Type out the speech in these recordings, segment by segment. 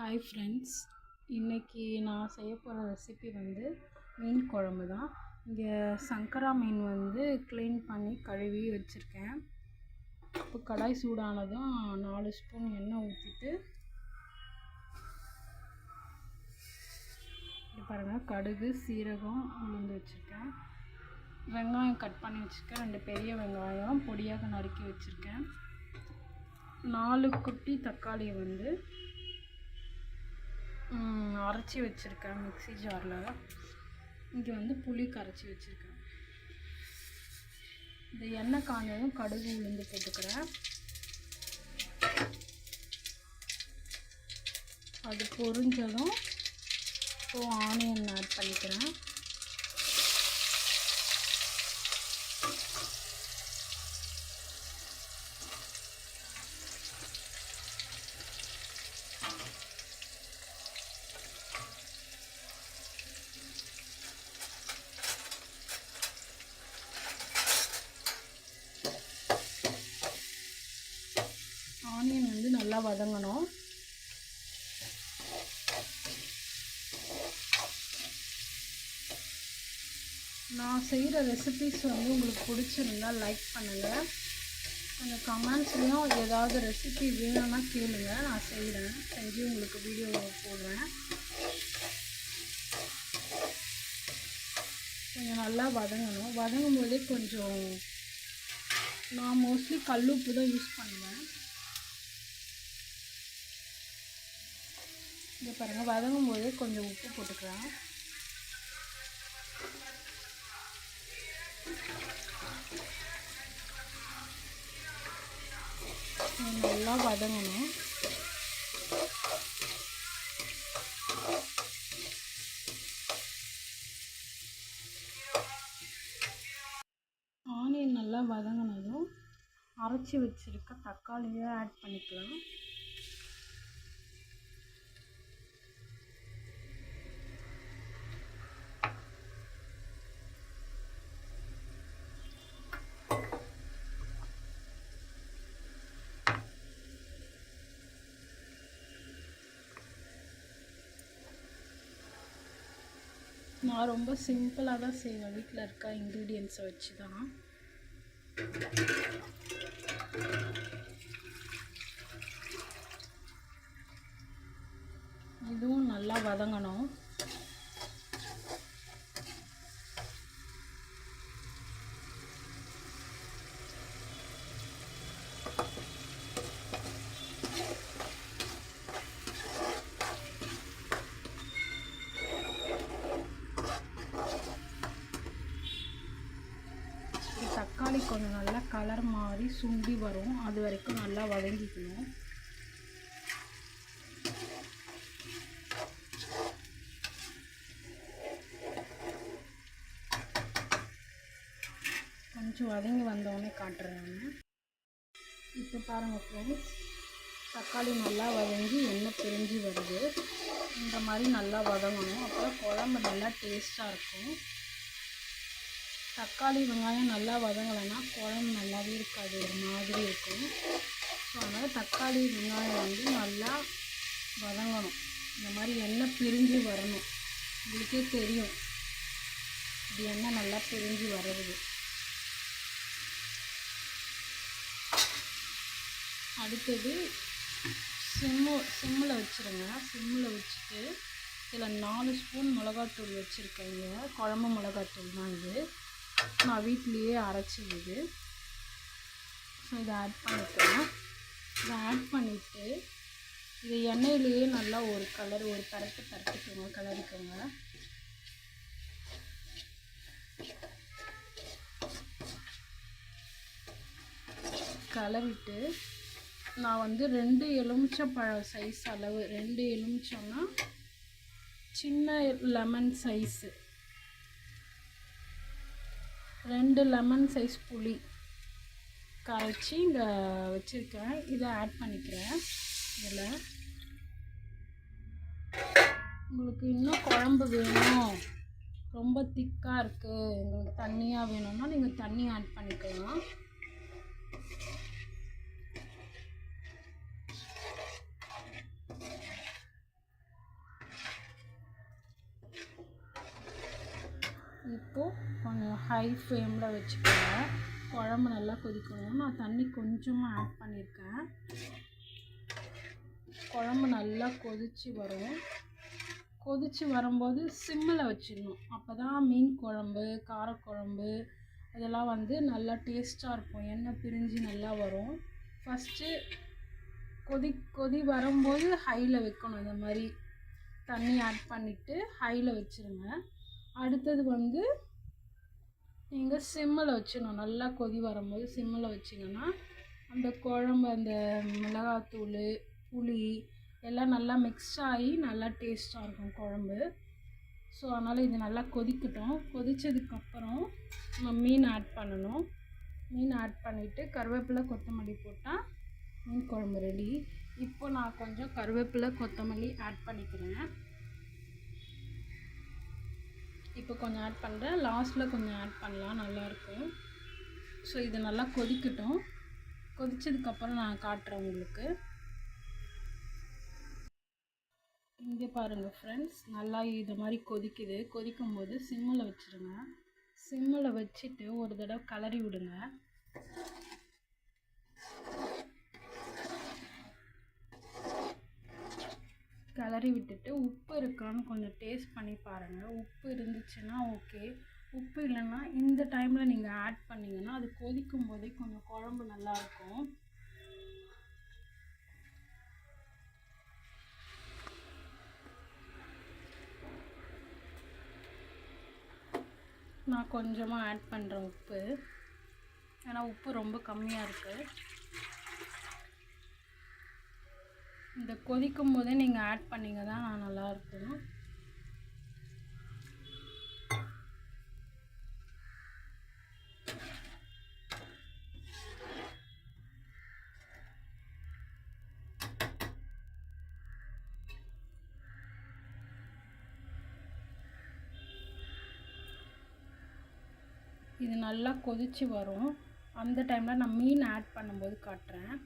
Hi friends, இன்றைக்கி நான் செய்ய போகிற ரெசிபி வந்து மீன் குழம்பு தான். இங்கே சங்கரா மீன் வந்து க்ளீன் பண்ணி கழுவி வச்சுருக்கேன். இப்போ கடாய் சூடானதும் 4 ஸ்பூன் எண்ணெய் ஊற்றிட்டு இது பாருங்கள், கடுகு, சீரகம், உளுந்து வச்சுருக்கேன். வெங்காயம் கட் பண்ணி வச்சுருக்கேன். 2 பெரிய வெங்காயம் பொடியாக நறுக்கி வச்சுருக்கேன். 4 குட்டி தக்காளியை வந்து அரைச்சி வச்சுருக்கேன் மிக்ஸி ஜாரில். இங்கே வந்து புளி கரைச்சி வச்சுருக்கேன். இந்த எண்ணெய் காஞ்சதும் கடுகு, உளுந்து போட்டுக்கிறேன். அது பொரிஞ்சதும் இப்போது ஆனியன் ஆட் பண்ணிக்கிறேன். ஆனியன் வந்து நல்லா வதங்கணும். நான் செய்கிற ரெசிபிஸ் வந்து உங்களுக்கு பிடிச்சிருந்தால் லைக் பண்ணுங்கள். கொஞ்சம் கமெண்ட்ஸ்லேயும் ஏதாவது ரெசிபி வேணும்னா கேளுங்க, நான் செய்கிறேன். செஞ்சு உங்களுக்கு வீடியோ போடுறேன். கொஞ்சம் நல்லா வதங்கணும். வதங்கும் போதே கொஞ்சம் நான் மோஸ்ட்லி கல் உப்பு தான் யூஸ் பண்ணுவேன். இங்கே பாருங்கள், வதங்கும் போதே கொஞ்சம் உப்பு போட்டுக்கிறேன். நல்லா வதங்கணும். ஆனியன் நல்லா வதங்கினதும் அரைச்சி வச்சுருக்க தக்காளியை ஆட் பண்ணிக்கலாம். நான் ரொம்ப சிம்பிளாக தான் செய்வேன், வீட்டில் இருக்க இன்க்ரீடியன்ஸை வச்சு தான். இதுவும் நல்லா வதங்கணும். தக்காளி கொஞ்சம் நல்லா கலர் மாதிரி சுண்டி வரும், அது வரைக்கும் நல்லா வதங்கிக்கணும். கொஞ்சம் வதங்கி வந்தோடனே காட்டுறேன் நான். இப்போ பாருங்கள் ஃப்ரெண்ட்ஸ், தக்காளி நல்லா வதங்கி எண்ணெய் பிரிஞ்சு வருது. இந்த மாதிரி நல்லா வதங்கணும், அப்போ குழம்பு நல்லா டேஸ்ட்டாக இருக்கும். தக்காளி வெங்காயம் நல்லா வதங்கலைன்னா குழம்பு நல்லாவே இருக்காது, ஒரு மாதிரி இருக்கும். ஸோ அதனால் தக்காளி வெங்காயம் வந்து நல்லா வதங்கணும். இந்த மாதிரி எண்ணெய் பிரிஞ்சு வரணும். உங்களுக்கே தெரியும் இது எண்ணெய் நல்லா பிரிஞ்சு வர்றது. அடுத்தது சிம்மில் வச்சுருங்க. சிம்மில் வச்சுட்டு இதில் 4 ஸ்பூன் மிளகாத்தூள் வச்சுருக்கேங்க. குழம்பு மிளகாத்தூள் தான் இது, நான் வீட்லேயே அரைச்சிடுது. ஸோ இதை ஆட் பண்ணிக்கிறேன். இதை ஆட் பண்ணிவிட்டு இது எண்ணெயிலேயே நல்லா ஒரு பரட்டுக்கோங்க, கலரிக்கோங்க. கலரிட்டு நான் வந்து 2 எலுமிச்சம்பழம் சைஸ் அளவு, 2 எலுமிச்சம்னா சின்ன லெமன் சைஸு, 2 லெமன் சைஸ் புளி கரைச்சி இங்கே வச்சுருக்கேன். இதை ஆட் பண்ணிக்கிறேன். இதில் உங்களுக்கு இன்னும் குழம்பு வேணும், ரொம்ப திக்காக இருக்குது, எங்களுக்கு தண்ணியாக வேணும்னா நீங்கள் தண்ணி ஆட் பண்ணிக்கலாம். இப்போது கொஞ்சம் ஹை ஃப்ளேமில் வச்சுக்கோங்க. குழம்பு நல்லா கொதிக்கணும். நான் தண்ணி கொஞ்சமாக ஆட் பண்ணியிருக்கேன். குழம்பு நல்லா கொதித்து வரும். கொதித்து வரும்போது சிம்மில் வச்சிடணும். அப்போ தான் மீன் குழம்பு, காரக்குழம்பு இதெல்லாம் வந்து நல்லா டேஸ்ட்டாக இருக்கும். எண்ணெய் பிரிஞ்சு நல்லா வரும். ஃபஸ்ட்டு கொதி வரும்போது ஹையில் வைக்கணும். இந்த மாதிரி தண்ணி ஆட் பண்ணிவிட்டு ஹையில் வச்சுருங்க. அடுத்தது வந்து நீங்கள் சிம்மில் வச்சிடணும். நல்லா கொதி வரும்போது சிம்மில் வச்சிங்கன்னா அந்த குழம்பு, அந்த மிளகாத்தூள், புளி எல்லாம் நல்லா மிக்ஸ் ஆகி நல்லா டேஸ்ட்டாக இருக்கும் குழம்பு. ஸோ அதனால் இது நல்லா கொதிக்கட்டும். கொதித்ததுக்கப்புறம் நம்ம மீன் ஆட் பண்ணணும். மீன் ஆட் பண்ணிவிட்டு கருவேப்பிலை, கொத்தமல்லி போட்டால் மீன் குழம்பு ரெடி. இப்போ நான் கொஞ்சம் கருவேப்பிலை, கொத்தமல்லி ஆட் பண்ணிக்கிறேன். இப்போ கொஞ்சம் ஆட் பண்ணுறேன். லாஸ்ட்டில் கொஞ்சம் ஆட் பண்ணலாம், நல்லாயிருக்கும். ஸோ இது நல்லா கொதிக்கட்டும். கொதித்ததுக்கப்புறம் நான் காட்டுறேன் உங்களுக்கு. இங்கே பாருங்கள் ஃப்ரெண்ட்ஸ், நல்லா இது மாதிரி கொதிக்குது. கொதிக்கும்போது சிம்மில் வச்சுருங்க. சிம்மில் வச்சுட்டு ஒரு தடவை கிளறி விடுங்க. கிளறி விட்டுட்டு உப்பு இருக்கான்னு கொஞ்சம் டேஸ்ட் பண்ணி பாருங்கள். உப்பு இருந்துச்சுன்னா ஓகே. உப்பு இல்லைன்னா இந்த டைமில் நீங்கள் ஆட் பண்ணிங்கன்னா அது கொதிக்கும் போதே கொஞ்சம் குழம்பு நல்லாயிருக்கும். நான் கொஞ்சமாக ஆட் பண்ணுறேன் உப்பு. ஏன்னா உப்பு ரொம்ப கம்மியாக இருக்குது. இந்த கொதிக்கும் போதே நீங்கள் ஆட் பண்ணிங்க தான் நல்லாயிருக்கும். இது நல்லா கொதித்து வரும். அந்த டைமில் நான் மீன் ஆட் பண்ணும்போது காட்டுறேன்.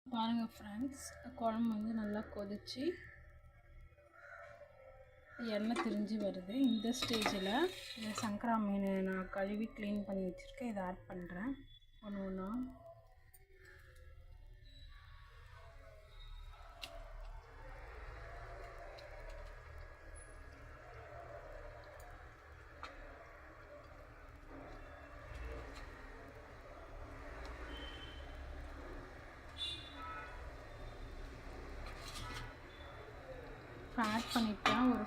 பாருங்கள் ஃப்ரெண்ட்ஸ், குழம்பு வந்து நல்லா கொதித்து எண்ணெய் திரிஞ்சு வருது. இந்த ஸ்டேஜில் இந்த சங்கரா மீன் நான் கழுவி க்ளீன் பண்ணி வச்சுருக்கேன். இதை ஆட் பண்ணுறேன் ஒன்று ஒன்றா. ஆட் பண்ணிட்டேன். ஒரு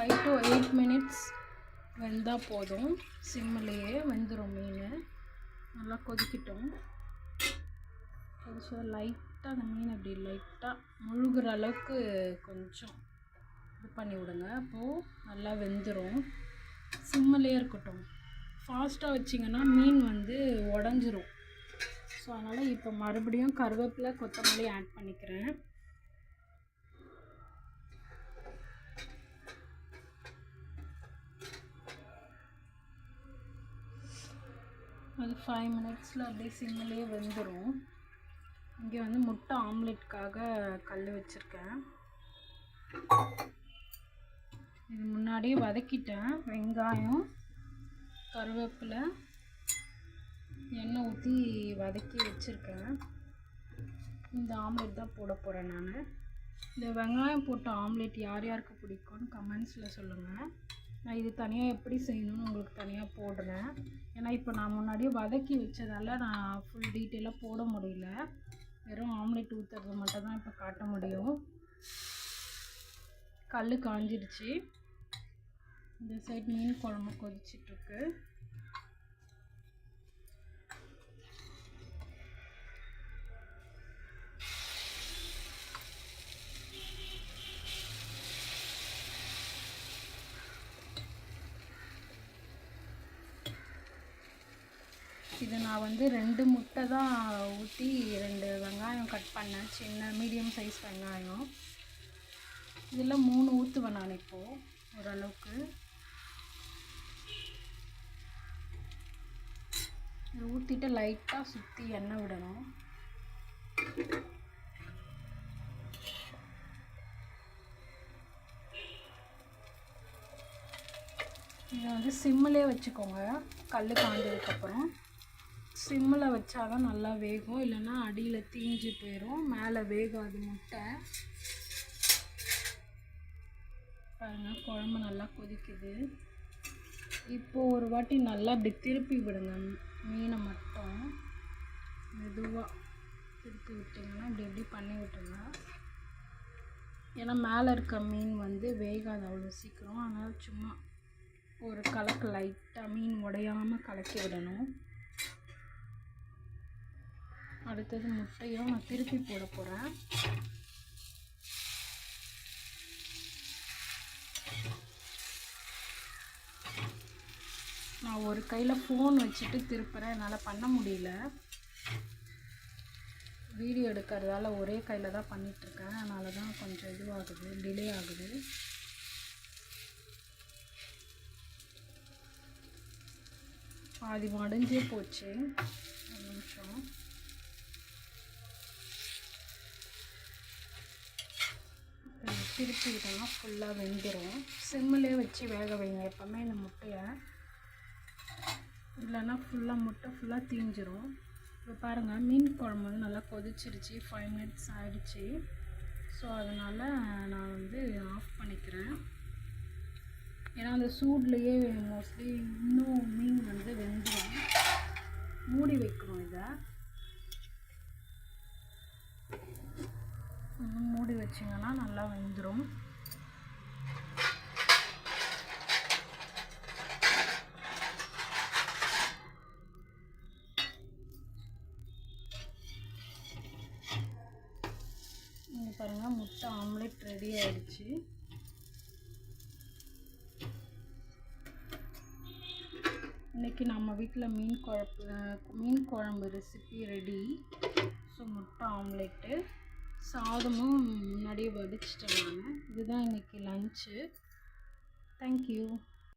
5 to 8 மினிட்ஸ் வெந்தால் போதும். சிம்மிலேயே வெந்துடும் மீன். நல்லா கொதிக்கட்டும். கொஞ்சம் லைட்டாக அந்த மீன் அப்படி லைட்டாக முழுகிற அளவுக்கு கொஞ்சம் இது பண்ணி விடுங்க. அப்போது நல்லா வெந்துடும். சிம்மிலேயே இருக்கட்டும். ஃபாஸ்ட்டாக வச்சிங்கன்னா மீன் வந்து உடஞ்சிரும். ஸோ அதனால் இப்போ மறுபடியும் கருவேப்பிலை, கொத்தமல்லி ஆட் பண்ணிக்கிறேன். அது 5 மினிட்ஸில் அப்படியே சிம்மிலே வெந்துடும். இங்கே வந்து முட்டை ஆம்லெட்காக கல் வச்சுருக்கேன். இது முன்னாடியே வதக்கிட்டேன். வெங்காயம், கருவேப்பிலை, எண்ணெய் ஊற்றி வதக்கி வச்சுருக்கேன். இந்த ஆம்லெட் தான் போட போகிறேன் நான். இந்த வெங்காயம் போட்ட ஆம்லெட் யார் யாருக்கு பிடிக்கும்னு கமெண்ட்ஸில் சொல்லுங்கள். நான் இது தனியாக எப்படி செய்யணும்னு உங்களுக்கு தனியாக போடுறேன். ஏன்னா இப்போ நான் முன்னாடியே வதக்கி வச்சதால் நான் ஃபுல் டீட்டெயிலாக போட முடியல. வெறும் ஆம்லெட் ஊற்றுறது மட்டும் தான் இப்போ காட்ட முடியும். கல் காஞ்சிடுச்சு. இந்த சைட் மீன் குழம்பு கொதிச்சிட்ருக்கு. இது நான் வந்து 2 முட்டை தான் ஊற்றி 2 வெங்காயம் கட் பண்ணேன். சின்ன மீடியம் சைஸ் வெங்காயம். இதில் 3 ஊற்றுவேன் நான் இப்போது ஓரளவுக்கு. இதை ஊற்றிட்டு லைட்டாக சுற்றி எண்ணெய் விடணும். இதை வந்து சிம்மிலே வச்சுக்கோங்க. கல் காய்ஞ்சதுக்கப்புறம் சிம்மில் வச்சாதான் நல்லா வேகும், இல்லைன்னா அடியில் தீஞ்சு போயிடும், மேலே வேகாது முட்டை. பாருங்கள் குழம்பு நல்லா கொதிக்குது. இப்போது ஒரு வாட்டி நல்லா இப்படி திருப்பி விடுங்க. மீனை மட்டும் மெதுவாக திருப்பி விட்டிங்கன்னா இப்படி பண்ணி விட்டுருங்க. ஏன்னா மேலே இருக்க மீன் வந்து வேகாது அவ்வளோ சீக்கிரம். அதனால் சும்மா ஒரு கலக்கு லைட்டாக மீன் உடையாமல் கலக்கி விடணும். அடுத்தது முட்டையும் நான் திருப்பி போட போகிறேன். நான் ஒரு கையில் ஃபோன் வச்சுட்டு திருப்புறேன், என்னால் பண்ண முடியல. வீடியோ எடுக்கிறதால ஒரே கையில் தான் பண்ணிகிட்ருக்கேன், அதனால தான் கொஞ்சம் இதுவாகுது, டிலே ஆகுது. பாதி மடிஞ்சே போச்சு. ஒரு நிமிஷம். திருப்பி விட்டோம்னா ஃபுல்லாக வெந்துடும். சிம்மிலே வச்சு வேக வைங்க எப்போவுமே இந்த முட்டையை, இல்லைன்னா ஃபுல்லாக முட்டை ஃபுல்லாக தீஞ்சிரும். இப்போ பாருங்கள் மீன் குழம்பு வந்து நல்லா கொதிச்சிருச்சு, 5 minutes ஆகிடுச்சு. ஸோ அதனால் நான் வந்து ஆஃப் பண்ணிக்கிறேன். ஏன்னா அந்த சூட்லேயே மோஸ்ட்லி இன்னும் மீன் வந்து வெந்துடும். மூடி வைக்கணும். இதை மூடி வச்சிங்கன்னா நல்லா வெந்துடும். இங்கே பாருங்கள் முட்டை ஆம்லெட் ரெடி ஆகிடுச்சு. இன்றைக்கி நம்ம வீட்டில் மீன் குழம்பு ரெசிபி ரெடி. ஸோ முட்டை ஆம்லெட்டு, சாதமும் முன்னாடியே வடிச்சிட்டேன் நான். இதுதான் இன்றைக்கி லன்ச்சு. தேங்க்யூ.